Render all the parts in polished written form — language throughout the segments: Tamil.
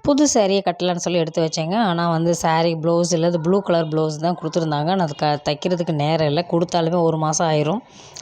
புது சாரியை கட்டலான்னு சொல்லி எடுத்து வச்சேங்க. ஆனால் வந்து சாரி ப்ளவுஸ் இல்லை, அது ப்ளூ கலர் ப்ளவுஸ் தான் கொடுத்துருந்தாங்க. நான் அது தைக்கிறதுக்கு நேரம் இல்லை. கொடுத்தாலுமே 1 மாதம் ஆயிரும்.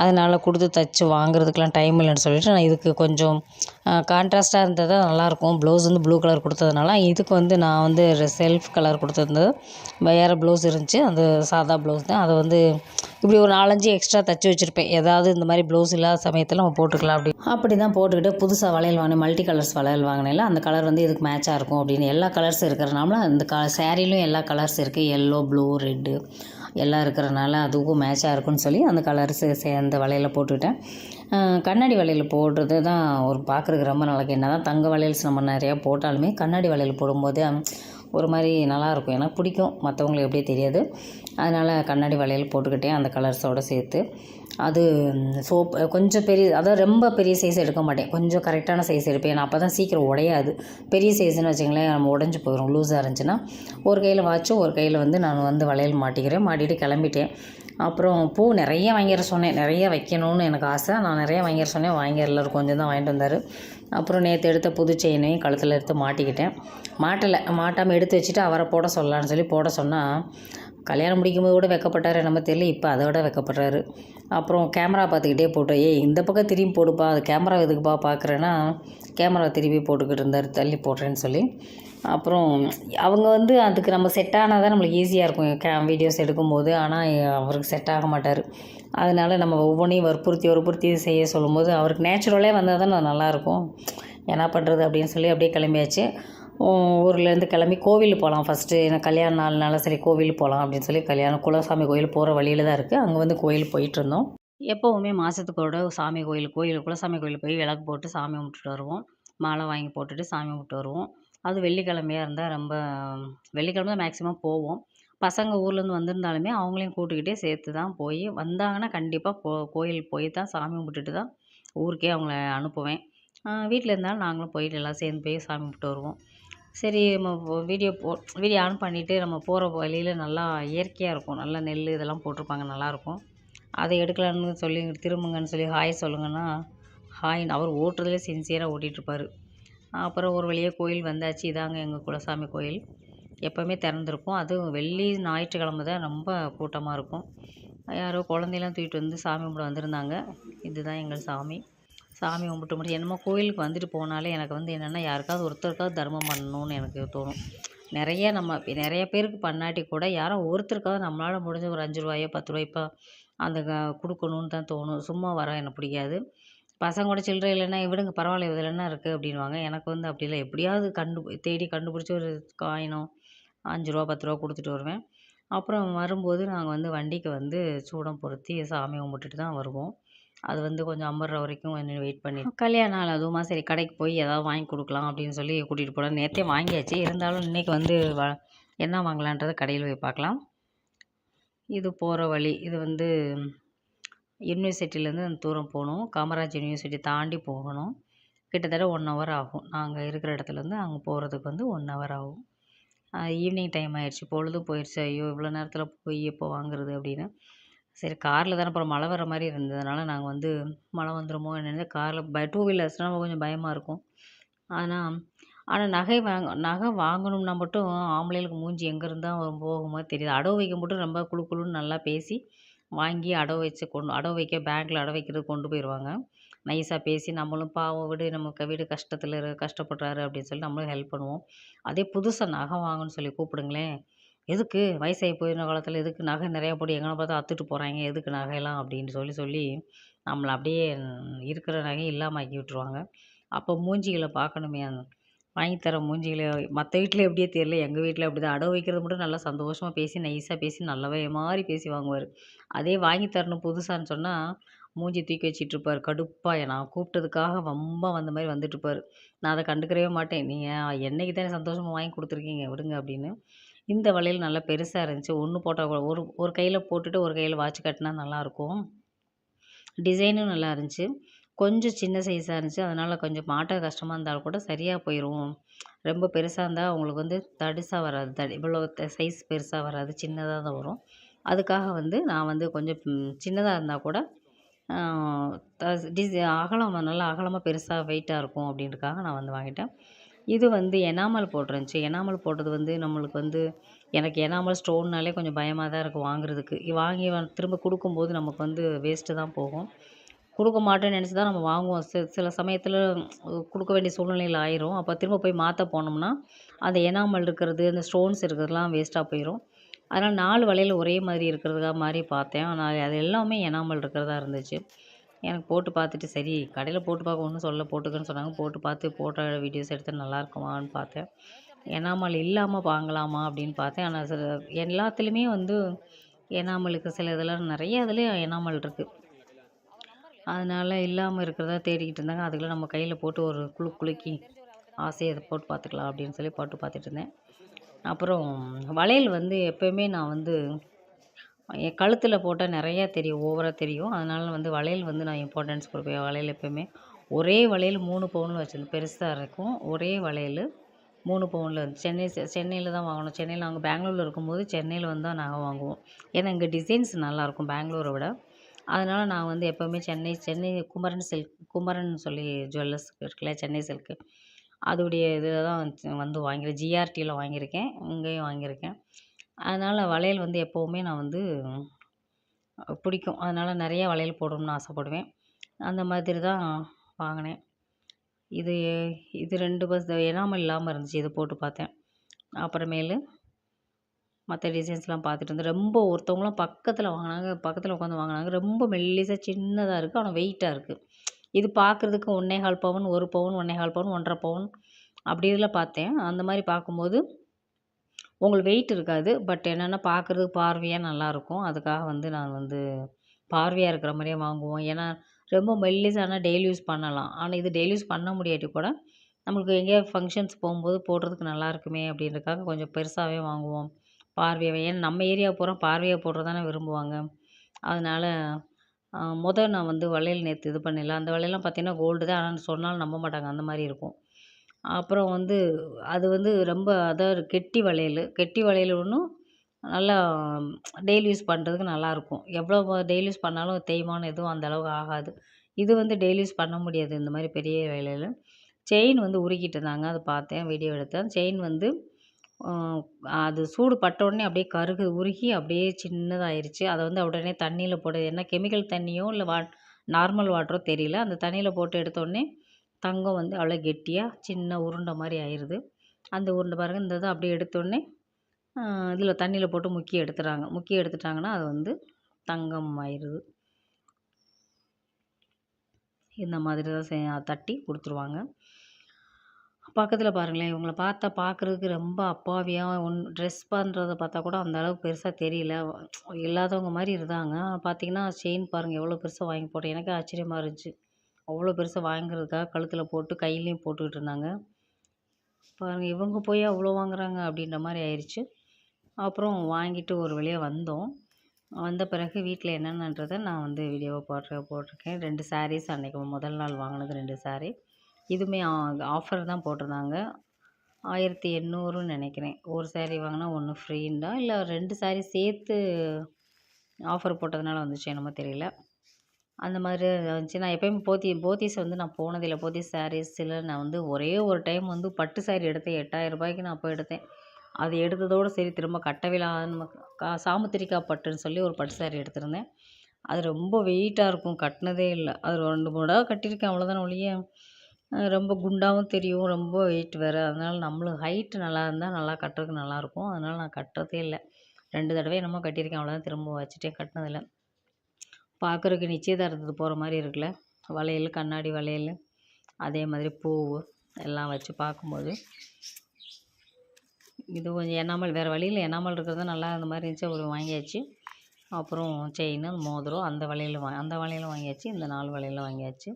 அதனால் கொடுத்து தைச்சு வாங்குறதுக்கெலாம் டைம் இல்லைன்னு சொல்லிட்டு நான் இதுக்கு கொஞ்சம் கான்ட்ராஸ்ட்டாக இருந்தது தான் நல்லாயிருக்கும். ப்ளவுஸ் வந்து ப்ளூ கலர் கொடுத்ததுனால இதுக்கு வந்து நான் வந்து செல்ஃப் கலர் கொடுத்துருந்தது. வேறு ப்ளவுஸ் இருந்துச்சு. அது சாதா ப்ளவுஸ் தான். அதை வந்து இப்படி ஒரு 4, 5 எக்ஸ்ட்ரா தைச்சி வச்சுருப்பேன். ஏதாவது இந்த மாதிரி ப்ளவுஸ் இல்லாத சமயத்தில் நம்ம போட்டுக்கலாம் அப்படி தான் போட்டுக்கிட்டு புதுசாக வளையல் வாங்கினேன். மல்டி கலர்ஸ் வளையல் வாங்கினேன்ல, அந்த கலர் வந்து இதுக்கு மேட்சாக இருக்கும் அப்படின்னு எல்லா கலர்ஸ் இருக்கிறனால அந்த சாரிலையும் எல்லா கலர்ஸ் இருக்குது. எல்லோ, ப்ளூ, ரெட்டு எல்லாம் இருக்கிறனால அதுக்கும் மேட்சாக இருக்குன்னு சொல்லி அந்த கலர்ஸு சேர்ந்த வளையலில் போட்டுக்கிட்டேன். கண்ணாடி வளையல் போடுறது தான் ஒரு பார்க்குறதுக்கு ரொம்ப நல்லா. என்ன தான் தங்க வளையல்ஸ் நம்ம நிறையா போட்டாலுமே கண்ணாடி வளையல் போடும்போது ஒரு மாதிரி நல்லாயிருக்கும். எனக்கு பிடிக்கும், மற்றவங்களுக்கு எப்படியே தெரியாது. அதனால் கண்ணாடி வளையல் போட்டுக்கிட்டேன் அந்த கலர்ஸோடு சேர்த்து. அது கொஞ்சம் பெரிய, அதாவது ரொம்ப பெரிய சைஸ் எடுக்க மாட்டேன். கொஞ்சம் கரெக்டான சைஸ் எடுப்பேன். ஏன்னா அப்போ தான் சீக்கிரம் உடையாது. பெரிய சைஸ்ன்னு வச்சுங்களேன், நம்ம உடஞ்சி போயிடும். லூஸாக இருந்துச்சுன்னா ஒரு கையில் வாட்சும் ஒரு கையில் வந்து நான் வந்து வளையல் மாட்டிக்கிறேன். மாட்டிகிட்டு கிளம்பிட்டேன். அப்புறம் பூ நிறைய வாங்கிட சொன்னேன். நிறைய வைக்கணும்னு எனக்கு ஆசை. நான் நிறைய வாங்கிட சொன்னேன். வாங்கிடல, கொஞ்சம் தான் வாங்கிட்டு வந்தார். அப்புறம் நேற்று எடுத்த புது செயினையும் கழுத்தில் எடுத்து மாட்டிக்கிட்டேன். மாட்டாமல் எடுத்து வச்சுட்டு அவரை போட சொல்லலான்னு சொல்லி போட சொன்னால், கல்யாணம் முடிக்கும்போது கூட வெக்கப்பட்டார் நம்ம தெரியல. இப்போ அதை விட வெக்கப்படுறாரு. அப்புறம் கேமரா பார்த்துக்கிட்டே போட்டோம். இந்த பக்கம் திரும்பி போடுப்பா, அது கேமரா எதுக்குப்பா பார்க்குறேன்னா, கேமரா திரும்பி போட்டுக்கிட்டு இருந்தார், தள்ளி போடுறேன்னு சொல்லி. அப்புறம் அவங்க வந்து அதுக்கு நம்ம செட் ஆனால் தான் நம்மளுக்கு ஈஸியாக இருக்கும் வீடியோஸ் எடுக்கும்போது. ஆனால் அவருக்கு செட் ஆக மாட்டார். அதனால் நம்ம ஒவ்வொன்றையும் வற்புறுத்தி செய்ய சொல்லும்போது அவருக்கு நேச்சுரலே வந்தால் தான் அது நல்லாயிருக்கும். என்ன பண்ணுறது அப்படின்னு சொல்லி அப்படியே கிளம்பியாச்சு. ஊர்லேருந்து கிளம்பி கோவிலுக்கு போகலாம் ஃபஸ்ட்டு. ஏன்னா கல்யாண நாள்னால சரி கோவிலுக்கு போகலாம் அப்படின்னு சொல்லி குலசாமி கோயில் போகிற வழியில் தான் இருக்குது. அங்கே வந்து கோயிலுக்கு போயிட்டுருந்தோம். எப்போவுமே மாதத்துக்கு ஒரு சாமி குலசாமி கோயிலுக்கு போய் விளக்கு போட்டு சாமி கும்பிட்டுட்டு வருவோம். மாலை வாங்கி போட்டுட்டு சாமி கும்பிட்டு வருவோம். அது வெள்ளிக்கிழமையாக இருந்தால் ரொம்ப வெள்ளிக்கிழமை தான் மேக்ஸிமம் போவோம். பசங்க ஊர்லேருந்து வந்திருந்தாலுமே அவங்களையும் கூட்டுக்கிட்டே சேர்த்து தான் போய் வந்தாங்கன்னா கண்டிப்பாக கோயில் போய் தான் சாமி கும்பிட்டுட்டு தான் ஊருக்கே அவங்கள அனுப்புவேன். வீட்டில் இருந்தாலும் நாங்களும் போயிட்டு எல்லாம் சேர்ந்து போய் சாமி கும்பிட்டு வருவோம். சரி, நம்ம வீடியோ ஆன் பண்ணிவிட்டு நம்ம போகிற வழியில் நல்லா இயற்கையாக இருக்கும். நல்லா நெல் இதெல்லாம் போட்டிருப்பாங்க, நல்லாயிருக்கும். அதை எடுக்கலான்னு சொல்லி திரும்புங்கன்னு சொல்லி ஹாய் சொல்லுங்கன்னா, ஹாய்ன்னு அவர் ஓட்டுறதுலே சின்சியராக ஓட்டிகிட்ருப்பார். அப்புறம் ஒரு வழியாக கோயில் வந்தாச்சு. இதாங்க எங்கள் குலசாமி கோயில். எப்போவுமே திறந்துருக்கும். அதுவும் வெள்ளி, ஞாயிற்றுக்கிழமை தான் ரொம்ப கூட்டமாக இருக்கும். யாரோ குழந்தையெல்லாம் தூக்கிட்டு வந்து சாமி கும்பிட வந்திருந்தாங்க. இதுதான் எங்கள் சாமி. சாமி கும்பிட்டு முடிச்சு என்னமோ கோயிலுக்கு வந்துட்டு போனாலே எனக்கு வந்து என்னென்னா, யாருக்காவது ஒருத்தருக்காவது தர்மம் பண்ணணும்னு எனக்கு தோணும். நிறைய பேருக்கு பண்ணாட்டி கூட யாரோ ஒருத்தருக்காவது நம்மளால் முடிஞ்ச ஒரு 5 ரூபாயோ 10 ரூபாய்ப்போ அந்த கொடுக்கணுன்னு தான் தோணும். சும்மா வர எனக்கு பிடிக்காது. பசங்களோட சில்லறை இல்லைன்னா விடுங்க பரவாயில்ல, இதில் என்ன இருக்குது அப்படின்வாங்க. எனக்கு வந்து அப்படி இல்லை. எப்படியாவது தேடி கண்டுபிடிச்சி ஒரு காயினோ 5 ரூபா 10 ரூபா கொடுத்துட்டு வருவேன். அப்புறம் வரும்போது நாங்கள் வந்து வண்டிக்கு வந்து சூடம் பொருத்தி சாமி கும்பிட்டுட்டு தான் வருவோம். அது வந்து கொஞ்சம் அமர்ற வரைக்கும் கொஞ்சம் வெயிட் பண்ணி கல்யாண நாள் அதுவுமா சரி கடைக்கு போய் ஏதாவது வாங்கி கொடுக்கலாம் அப்படின்னு சொல்லி கூட்டிகிட்டு போனேன். நேற்றே வாங்கியாச்சு. இருந்தாலும் இன்றைக்கி வந்து என்ன வாங்கலான்றதை கடையில் போய் பார்க்கலாம். இது போகிற வழி. இது வந்து யூனிவர்சிட்டிலேருந்து அந்த தூரம் போகணும். காமராஜ் யூனிவர்சிட்டி தாண்டி போகணும். கிட்டத்தட்ட 1 ஹவர் ஆகும். நாங்கள் இருக்கிற இடத்துலேருந்து அங்கே போகிறதுக்கு வந்து 1 ஹவர் ஆகும். ஈவினிங் டைம் ஆயிடுச்சு. பொழுதும் போயிடுச்சு. ஐயோ, இவ்வளோ நேரத்தில் போய் எப்போ வாங்குறது அப்படின்னு. சரி காரில் தானே அப்புறம் மழை வர மாதிரி இருந்ததுனால நாங்கள் வந்து மழை வந்துடுமோ என்னென்னு காரில் 2 வீலர்ஸ்னால் கொஞ்சம் பயமாக இருக்கும். ஆனால் நகை வாங்கணும்னா மட்டும் ஆம்பளைகளுக்கு மூஞ்சி எங்கே இருந்தால் போகுமோ தெரியாது. அடவு வைக்க மட்டும் ரொம்ப குழுன்னு நல்லா பேசி வாங்கி அடவு வைக்க பேங்க்கில் அடவு வைக்கிறது கொண்டு போயிடுவாங்க. நைஸாக பேசி நம்மளும் பாவம் விடு, நமக்கு வீடு கஷ்டப்படுறாரு அப்படின்னு சொல்லி நம்மளும் ஹெல்ப் பண்ணுவோம். அதே புதுசாக நகை வாங்கணும்னு சொல்லி கூப்பிடுங்களேன், எதுக்கு வயசாகி போயின காலத்தில் எதுக்கு நகை நிறையா போட்டு எங்கனை பார்த்தா அத்துட்டு போகிறாங்க, எதுக்கு நகையெல்லாம் அப்படின்னு சொல்லி நம்மளை அப்படியே இருக்கிற நகையை இல்லாமல் ஆக்கி விட்டுருவாங்க. அப்போ மூஞ்சிகளை பார்க்கணுமே, வாங்கி தர மூஞ்சிகளை. மற்ற வீட்டில் எப்படியே தெரியல, எங்கள் வீட்டில் அப்படி தான். அடவு வைக்கிறது மட்டும் நல்லா சந்தோஷமாக பேசி நைஸாக பேசி நல்லவே மாதிரி பேசி வாங்குவார். அதே வாங்கி தரணும் புதுசான்னு சொன்னால் மூஞ்சி தூக்கி வச்சிட்ருப்பார். கடுப்பாக நான் கூப்பிட்டதுக்காக வம்பா வந்த மாதிரி வந்துட்டுருப்பார். நான் அதை கண்டுக்கவே மாட்டேன். நீங்கள் என்னைக்கு தானே சந்தோஷமாக வாங்கி கொடுத்துருக்கீங்க விடுங்க அப்படின்னு. இந்த வளையல் நல்லா பெருசாக இருந்துச்சு. ஒன்று போட்டால் கூட ஒரு கையில் போட்டுட்டு ஒரு கையில் வாட்ச் கட்டினா நல்லாயிருக்கும். டிசைனும் நல்லா இருந்துச்சு. கொஞ்சம் சின்ன சைஸாக இருந்துச்சு. அதனால் கொஞ்சம் மாட்ட கஷ்டமாக இருந்தாலும் கூட சரியாக போயிடும். ரொம்ப பெருசாக இருந்தால் உங்களுக்கு வந்து தடிசாக வராது. இவ்வளோ சைஸ் பெருசாக வராது, சின்னதாக தான் வரும். அதுக்காக வந்து நான் வந்து கொஞ்சம் சின்னதாக இருந்தால் கூட அகலம் நல்லா அகலமாக பெருசாக வெயிட்டாக இருக்கும் அப்படின்றதுக்காக நான் வந்து வாங்கிட்டேன். இது வந்து எனாமல் போட்டிருந்துச்சு. எனாமல் போட்டது வந்து நம்மளுக்கு வந்து எனக்கு எனாமல் ஸ்டோன்னாலே கொஞ்சம் பயமாக தான் இருக்கும் வாங்குறதுக்கு. வாங்கி திரும்ப குடுக்கும்போது நமக்கு வந்து வேஸ்ட்டு தான் போகும். குடுக்க மாட்டேன்னு நெனச்சு தான் நம்ம வாங்குவோம். சில சமயத்தில குடுக்க வேண்டிய சூழ்நிலையில ஆயிரும். அப்போ திரும்ப போய் மாத்த போனோம்னா, அந்த எனாமல் இருக்கிறது, அந்த ஸ்டோன்ஸ் இருக்கிறதுலாம் வேஸ்ட்டா போயிரும். அதனால் 4 வளையல் ஒரே மாதிரி இருக்கிறதா மாரி பார்த்தேன். ஆனா அது எல்லாமே எனாமல் இருக்கிறதா இருந்துச்சு. எனக்கு போட்டு பார்த்துட்டு சரி கடையில போட்டு பார்க்க ஒண்ணும் சொல்லல போட்டுக்கன்னு சொன்னாங்க. போட்டு பார்த்து போட்டோ வீடியோஸ் எடுத்து நல்லாயிருக்குமான்னு பார்த்தேன். எனாமல் இல்லாம வாங்கலாமா அப்படின்னு பார்த்தேன். ஆனா எல்லாத்துலேயுமே வந்து எனாமலுக்கு சில இதெல்லாம் நெறைய இதுலயும் எனாமல் இருக்கு. அதனால இல்லாம இருக்கிறதா தேடிக்கிட்டு இருந்தாங்க. அதுக்குள்ள நம்ம கையில போட்டு ஒரு குலுக்கி ஆசையா இத போட்டு பார்த்துக்கலாம் அப்படின்னு சொல்லி போட்டு பார்த்துட்டு இருந்தேன். அப்புறம் வளையல் வந்து எப்பயுமே நான் வந்து என் கழுத்துல போட்டா நெறையா தெரியும். ஓவரா தெரியும். அதனால வந்து வளையல் வந்து நான் இம்பார்ட்டன்ஸ் குடுப்பேன். வளையல் எப்பயுமே. ஒரே வளையல் 3 பவுன்ல வச்சிருந்தேன். பெருசா இருக்கும். ஒரே வளையல் 3 பவுன்ல இருந்துச்சு. சென்னையில தான் வாங்கணும். சென்னையில நாங்க பெங்களூர்ல இருக்கும்போது சென்னையில வந்து தான் நகை வாங்குவோம். ஏன்னா இங்க டிசைன்ஸ் நல்லாயிருக்கும் பெங்களூர விட. அதனால நான் வந்து எப்பவுமே சென்னை குமரன் சொல்லி ஜுவல்லர்ஸ் இருக்குல்ல சென்னை சில்க். அதோடைய இதில தான் வந்து வாங்கியிருக்கேன். ஜிஆர்டில வாங்கியிருக்கேன். இங்கேயும் வாங்கியிருக்கேன். அதனால வளையல் வந்து எப்பவுமே நான் வந்து பிடிக்கும். அதனால நெறைய வளையல் போடணும்னு ஆசைப்படுவேன். அந்த மாதிரி தான் வாங்கினேன். இது இது 2 எனாமல் இல்லாம இருந்துச்சு. இது போட்டு பார்த்தேன். அப்புறமேலு மற்ற டிசைன்ஸ்லாம் பார்த்துட்டு இருந்தேன். ரொம்ப ஒருத்தவங்கலாம் பக்கத்தில் வாங்கினாங்க. பக்கத்தில் உட்காந்து வாங்கினாங்க. ரொம்ப மெல்லிசா சின்னதாக இருக்குது. ஆனால் வெயிட்டாக இருக்குது. இது பார்க்குறதுக்கு 1 1/4 பவுன், 1 பவுன், 1 1/4 பவுன், 1 1/2 பவுன் அப்படி இதில் பார்த்தேன். அந்த மாதிரி பார்க்கும்போது உங்களுக்கு வெயிட் இருக்காது. பட் என்னென்னா பார்க்குறதுக்கு பார்வையாக நல்லாயிருக்கும். அதுக்காக வந்து நான் வந்து பார்வையாக இருக்கிற மாதிரியே வாங்குவோம். ஏன்னா ரொம்ப மெல்லிசானா டெய்லி யூஸ் பண்ணலாம். ஆனால் இது டெய்லி யூஸ் பண்ண முடியாட்டி கூட நம்மளுக்கு எங்கேயாவது ஃபங்க்ஷன்ஸ் போகும்போது போடுறதுக்கு நல்லா இருக்குமே அப்படின்றதுக்காக கொஞ்சம் பெருசாகவே வாங்குவோம். பார்வையாவே ஏன்னா நம்ம ஏரியா பூரா பார்வையாக போடுறது தானே விரும்புவாங்க. அதனால நான் வந்து வளையல் நேத்து இது பண்ணல. அந்த வளையல்லாம் பார்த்தீங்கன்னா கோல்டு தான். ஆனா சொன்னாலும் நம்ப மாட்டாங்க. அந்த மாரி இருக்கும். அப்புறம் வந்து அது வந்து ரொம்ப அதாவது கெட்டி வளையல் ஒன்றும் நல்லா டெய்லி யூஸ் பண்ணுறதுக்கு நல்லாயிருக்கும். எவ்வளோ டெய்லி யூஸ் பண்ணாலும் தேய்மானம் எதுவும் அந்த அளவுக்கு ஆகாது. இது வந்து டெய்லி யூஸ் பண்ண முடியாது. இந்த மாரி பெரிய வளையல். செயின் வந்து உருக்கிட்டு இருந்தாங்க. அத பார்த்தேன். வீடியோ எடுத்தேன். செயின் வந்து அது சூடு பட்ட உடனே அப்படியே உருகி அப்படியே சின்னதாயிருச்சு. அத வந்து உடனே தண்ணீல போட்டு என்ன கெமிக்கல் தண்ணியோ இல்ல நார்மல் வாட்டரோ தெரியல. அந்த தண்ணீல போட்டு எடுத்தோனே தங்கம் வந்து அவ்வளோ கெட்டியா சின்ன உருண்டை மாரி ஆயிருது. அந்த உருண்டை பாருங்க இந்த இத அப்படியே எடுத்தோனே இதில தண்ணீல போட்டு முக்கி எடுத்துறாங்க. முக்கி எடுத்துட்டாங்கன்னா அது வந்து தங்கம் ஆயிருது. இந்த மாதிரி தான் தட்டி குடுத்துருவாங்க. பக்கத்துல பாருங்களேன், இவங்கள பார்த்தா பார்க்குறதுக்கு ரொம்ப அப்பாவியா ட்ரெஸ் பண்ணுறத பார்த்தா கூட அந்த அளவுக்கு பெருசா தெரியல. இல்லாதவங்க மாரி இருந்தாங்க. பார்த்தீங்கன்னா, செயின் பாருங்க எவ்வளோ பெருசா வாங்கி போட்டேன். எனக்கே ஆச்சரியமா இருந்துச்சு. அவ்வளோ பெருசா வாங்குறதுக்காக கழுத்துல போட்டு கையிலயும் போட்டுக்கிட்டு இருந்தாங்க. பாருங்க இவங்க போய் அவ்வளோ வாங்குறாங்க அப்படின்ற மாரி ஆயிருச்சு. அப்புறம் வாங்கிட்டு ஒரு வழியா வந்தோம். வந்த பிறகு வீட்ல என்னென்னன்றத நான் வந்து வீடியோவா போட்டிருக்கேன். 2 சாரீஸ் அன்னைக்கு முதல் நாள் வாங்கினது 2 சாரீ. இதுவுமே ஆஃபர் தான் போட்டிருந்தாங்க. 1800ன்னு நெனைக்கிறேன். ஒரு சாரீ வாங்குனா 1 ஃப்ரீன்டா இல்ல 2 சாரீ சேர்த்து ஆஃபர் போட்டதுனால வந்துச்சோ என்னமோ தெரியல. அந்த மாதிரி வந்துச்சு. நான் எப்பயுமே போத்தீஸ் வந்து நான் போனதில்ல. போத்தீஸ் சாரீஸ்ல நான் வந்து ஒரே ஒரு டைம் வந்து பட்டு சாரீ எடுத்தேன். ரூ. 8000க்கு நான் அப்போ எடுத்தேன். அது எடுத்ததோட சரி திரும்ப கட்டவிலான்னு சாமுத்திரிக்கா பட்டுன்னு சொல்லி ஒரு பட்டு சாரீ எடுத்திருந்தேன். அது ரொம்ப வெயிட்டா இருக்கும். கட்டினதே இல்ல. அது 2, 3 தடவ கட்டியிருக்கேன் அவ்வளோதானே ஒழிய, ரொம்ப குண்டாவும் தெரியும். ரொம்ப வெயிட் வேற. அதனால நம்மளுக்கு ஹைட் நல்லா இருந்தா நல்லா கட்டுறதுக்கு நல்லாயிருக்கும். அதனால நான் கட்டுறதே இல்ல. 2 தடவையோ என்னமோ கட்டியிருக்கேன் அவ்வளோதான். திரும்ப வச்சுட்டேன் கட்டினதில்ல. பார்க்குறதுக்கு நிச்சயதார்த்தத்துக்கு போகிற மாரி இருக்குல்ல. வளையல், கண்ணாடி வளையல், அதே மாதிரி பூவு எல்லாம் வச்சு பார்க்கும்போது, இது கொஞ்சம் எனாமல் வேறு வழியில எனாமல் இருக்கிறது நல்லா இருந்த மாரி இருந்துச்சு. ஒரு வாங்கியாச்சு. அப்புறம் செயினு, மோதிரம் அந்த வளையலும் வாங்கியாச்சு. இந்த 4 வளையலும் வாங்கியாச்சு.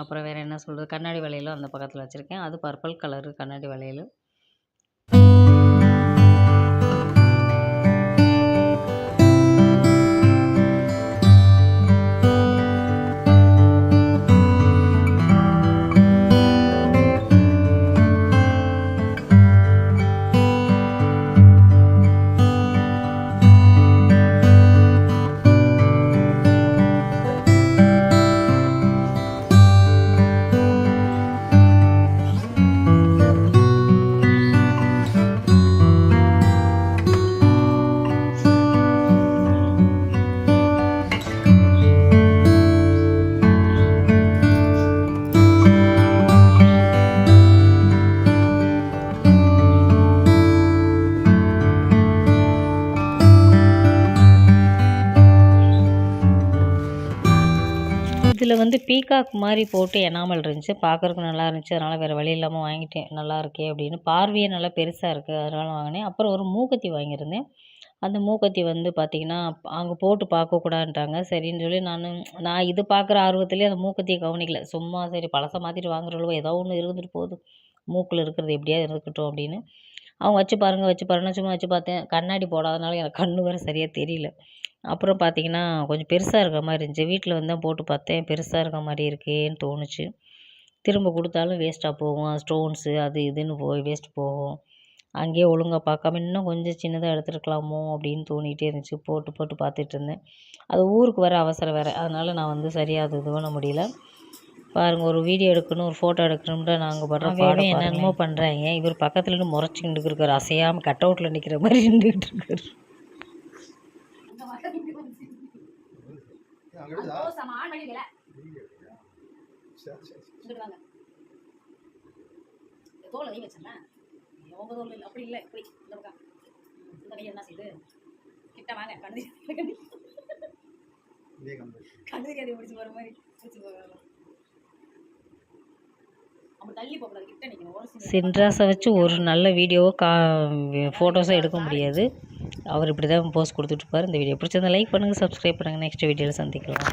அப்புறம் வேறு என்ன சொல்கிறது, கண்ணாடி வளையலும் அந்த பக்கத்தில் வச்சுருக்கேன். அது பர்பிள் கலரு கண்ணாடி வளையல். பீகாக் மாதிரி போட்டு எனாமல் இருந்துச்சு, பார்க்குறதுக்கு நல்லா இருந்துச்சு. அதனால் வேறு வழி இல்லாமல் வாங்கிட்டேன். நல்லா இருக்கே அப்படின்னு, பார்வையே நல்லா பெருசாக இருக்குது அதனால வாங்கினேன். அப்புறம் ஒரு மூக்குத்தி வாங்கியிருந்தேன். அந்த மூக்குத்தி வந்து பார்த்திங்கன்னா அங்கே போட்டு பார்க்கக்கூடாதுன்ட்டாங்க. சரின்னு சொல்லி நான் இது பார்க்குற ஆர்வத்திலே அந்த மூக்குத்தியை கவனிக்கல. சும்மா சரி பழசை மாற்றிட்டு வாங்குறளவு ஏதோ ஒன்று இருந்துட்டு போகுது, மூக்கில் இருக்கிறது எப்படியாவது இருக்கட்டும் அப்படின்னு. அவங்க வச்சு பாருங்கன்னா சும்மா வச்சு பார்த்தேன். கண்ணாடி போடாதனால எனக்கு கண்ணு வேறு சரியாக தெரியல. அப்புறம் பார்த்திங்கன்னா கொஞ்சம் பெருசாக இருக்கிற மாதிரி இருந்துச்சு. வீட்டில் வந்து தான் போட்டு பார்த்தேன், பெருசாக இருக்க மாதிரி இருக்கேன்னு தோணுச்சு. திரும்ப கொடுத்தாலும் வேஸ்ட்டாக போகும், ஸ்டோன்ஸு அது இதுன்னு போய் வேஸ்ட் போகும். அங்கேயே ஒழுங்காக பார்க்காம இன்னும் கொஞ்சம் சின்னதாக எடுத்துருக்கலாமோ அப்படின்னு தோணிகிட்டே இருந்துச்சு. போட்டு பார்த்துட்டு இருந்தேன். அது ஊருக்கு வர அவசரம் வேறு, அதனால் நான் வந்து சரியாக அது இது பண்ண முடியல. பாருங்கள், ஒரு வீடியோ எடுக்கணும், ஒரு ஃபோட்டோ எடுக்கணும்னா நாங்கள் படுற பாடம் என்னென்னமோ பண்ணுறாங்க. இவர் பக்கத்தில் இருந்து முறைச்சிக்கிட்டு இருக்காரு, அசையாமல் கட் அவுட்டில் நிற்கிற மாதிரி நின்றுக்கிட்டு இருக்காரு. அப்படி இல்லை, இப்படி இந்த பக்கம் இந்த கையை என்ன செய்யுது, கிட்ட வாங்க, கண்ணு கதை முடிச்சு போகிற மாதிரி பிடிச்சி போகலாம். அப்படி தள்ளி போகக்கூடாது, கிட்ட நிற்கணும். சின்ராஸை வச்சு ஒரு நல்ல வீடியோவோ ஃபோட்டோஸோ எடுக்க முடியாது. அவர் இப்படி தான் போஸ்ட் கொடுத்துட்ருப்பார். இந்த வீடியோ பிடிச்சிருந்தா லைக் பண்ணுங்கள், சப்ஸ்கிரைப் பண்ணுங்கள். நெக்ஸ்ட் வீடியோவில் சந்திக்கலாம்.